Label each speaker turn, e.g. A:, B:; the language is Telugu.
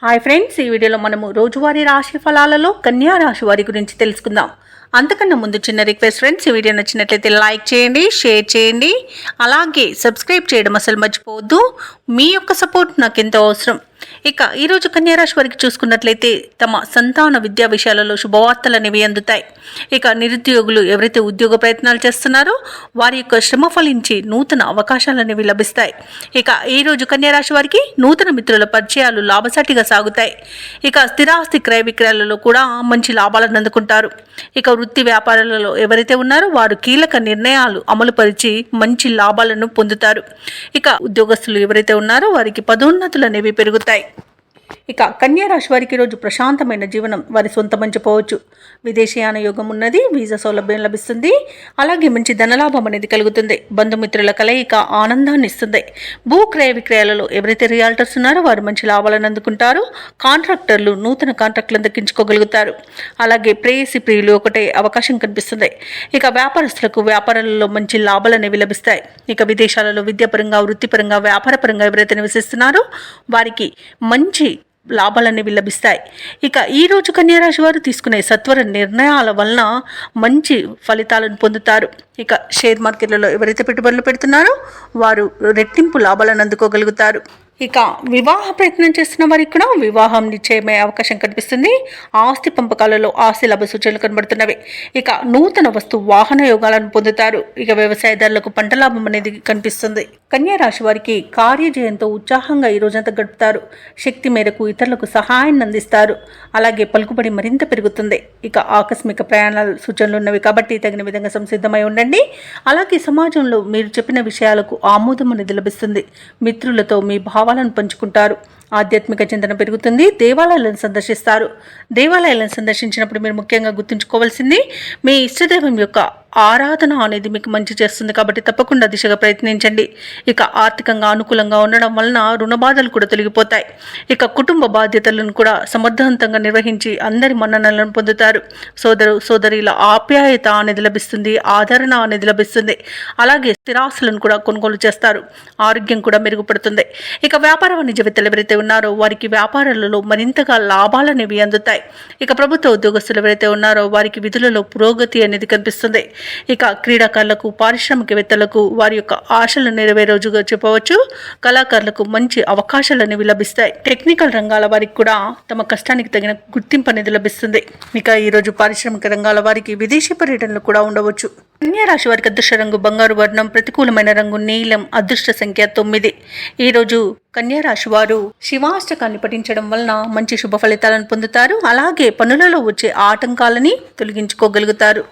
A: హాయ్ ఫ్రెండ్స్, ఈ వీడియోలో మనము రోజువారీ రాశి ఫలాలలో కన్యా రాశి వారి గురించి తెలుసుకుందాం. అంతకన్నా ముందు చిన్న రిక్వెస్ట్ ఫ్రెండ్స్, ఈ వీడియో నచ్చినట్లయితే లైక్ చేయండి, షేర్ చేయండి, అలాగే సబ్స్క్రైబ్ చేయడం అసలు మర్చిపోవద్దు. మీ యొక్క సపోర్ట్ నాకు ఎంతో అవసరం. ఇక ఈరోజు కన్యారాశి వారికి చూసుకున్నట్లయితే తమ సంతాన విద్యా విషయాలలో శుభవార్తలు అనేవి అందుతాయి. ఇక నిరుద్యోగులు ఎవరైతే ఉద్యోగ ప్రయత్నాలు చేస్తున్నారో వారి యొక్క శ్రమ ఫలించి నూతన అవకాశాలు అనేవి లభిస్తాయి. ఇక ఈరోజు కన్యారాశి వారికి నూతన మిత్రుల పరిచయాలు లాభసాటిగా సాగుతాయి. ఇక స్థిరాస్తి క్రయ విక్రయాలలో కూడా మంచి లాభాలను అందుకుంటారు. ఇక వృత్తి వ్యాపారాలలో ఎవరైతే ఉన్నారో వారు కీలక నిర్ణయాలు అమలుపరిచి మంచి లాభాలను పొందుతారు. ఇక ఉద్యోగస్తులు ఎవరైతే ఉన్నారో వారికి పదోన్నతులు అనేవి పెరుగుతాయి. ఇక కన్యా రాశి వారికి ఈరోజు ప్రశాంతమైన జీవనం వారి సొంతమని చెప్పవచ్చు. విదేశీయాన యోగం ఉన్నది, వీసా సౌలభ్యం లభిస్తుంది, అలాగే మంచి ధనలాభం అనేది కలుగుతుంది. బంధుమిత్రుల కలయిక ఆనందాన్ని ఇస్తుంది. భూ క్రయ విక్రయాలలో ఎవరైతే రియాల్టర్స్ ఉన్నారో వారు మంచి లాభాలను అందుకుంటారు. కాంట్రాక్టర్లు నూతన కాంట్రాక్టులను దక్కించుకోగలుగుతారు. అలాగే ప్రేయసి ప్రియులు ఒకటే అవకాశం కనిపిస్తుంది. ఇక వ్యాపారస్తులకు వ్యాపారాలలో మంచి లాభాలు అనేవి లభిస్తాయి. ఇక విదేశాలలో విద్యాపరంగా, వృత్తిపరంగా, వ్యాపారపరంగా ఎవరైతే నివసిస్తున్నారో వారికి మంచి లాభాలనేవి లభిస్తాయి. ఇక ఈరోజు కన్యారాశి వారు తీసుకునే సత్వర నిర్ణయాల వలన మంచి ఫలితాలను పొందుతారు. ఇక షేర్ మార్కెట్లలో ఎవరైతే పెట్టుబడులు పెడుతున్నారో వారు రెట్టింపు లాభాలను అందుకోగలుగుతారు. ఇక వివాహ ప్రయత్నం చేస్తున్న వారికి కూడా వివాహం నిశ్చయమయ్యే అవకాశం కనిపిస్తుంది. ఆస్తి పంపకాలలో ఆస్తి లాభ సూచనలు కనబడుతున్నవి. ఇక నూతన వస్తు వాహన యోగాలను పొందుతారు. ఇక వ్యవసాయదారులకు పంట లాభం అనేది కనిపిస్తుంది. కన్యా రాశి వారికి కార్యజయంతో ఉత్సాహంగా ఈ రోజంతా గడుపుతారు. శక్తి మేరకు ఇతరులకు సహాయాన్ని అందిస్తారు. అలాగే పలుకుబడి మరింత పెరుగుతుంది. ఇక ఆకస్మిక ప్రయాణాల సూచనలు ఉన్నవి కాబట్టి తగిన విధంగా సంసిద్ధమై ఉండండి. అలాగే సమాజంలో మీరు చెప్పిన విషయాలకు ఆమోదం అనేది లభిస్తుంది. మిత్రులతో మీ భావాలను పంచుకుంటారు. ఆధ్యాత్మిక చింతన పెరుగుతుంది. దేవాలయాలను సందర్శిస్తారు. దేవాలయాలను సందర్శించినప్పుడు మీరు ముఖ్యంగా గుర్తుంచుకోవాల్సింది మీ ఇష్టదైవం యొక్క ఆరాధన అనేది మీకు మంచి చేస్తుంది కాబట్టి తప్పకుండా దిశగా ప్రయత్నించండి. ఇక ఆర్థికంగా అనుకూలంగా ఉండడం వలన రుణ బాధలు కూడా తొలగిపోతాయి. ఇక కుటుంబ బాధ్యతలను కూడా సమర్థవంతంగా నిర్వహించి అందరి మన్ననలను పొందుతారు. సోదరుల ఆప్యాయత అనేది లభిస్తుంది. ఆదరణ అనేది లభిస్తుంది. అలాగే స్థిరాస్తులను కూడా కొనుగోలు చేస్తారు. ఆరోగ్యం కూడా మెరుగుపడుతుంది. ఇక వ్యాపార వాణిజ్యవేత్తలు ఎవరైతే ఉన్నారో వారికి వ్యాపారాలలో మరింతగా లాభాలు అనేవి అందుతాయి. ఇక ప్రభుత్వ ఉద్యోగస్తులు ఎవరైతే ఉన్నారో వారికి విధులలో పురోగతి అనేది కనిపిస్తుంది. ఇక క్రీడాకారులకు, పారిశ్రామికవేత్తలకు వారి యొక్క ఆశలు నెరవేరే రోజుగా చెప్పవచ్చు. కళాకారులకు మంచి అవకాశాలు అనేవి లభిస్తాయి. టెక్నికల్ రంగాల వారికి కూడా తమ కష్టానికి తగిన గుర్తింపు అనేది లభిస్తుంది. ఇక ఈరోజు పారిశ్రామిక రంగాల వారికి విదేశీ పర్యటనలు కూడా ఉండవచ్చు. కన్యా రాశి వారికి అదృష్ట రంగు బంగారు వర్ణం, ప్రతికూలమైన రంగు నీలం, అదృష్ట సంఖ్య 9. ఈరోజు కన్యా రాశి వారు శివాష్టకాన్ని పఠించడం వలన మంచి శుభ ఫలితాలను పొందుతారు. అలాగే పనులలో వచ్చే ఆటంకాలని తొలగించుకోగలుగుతారు.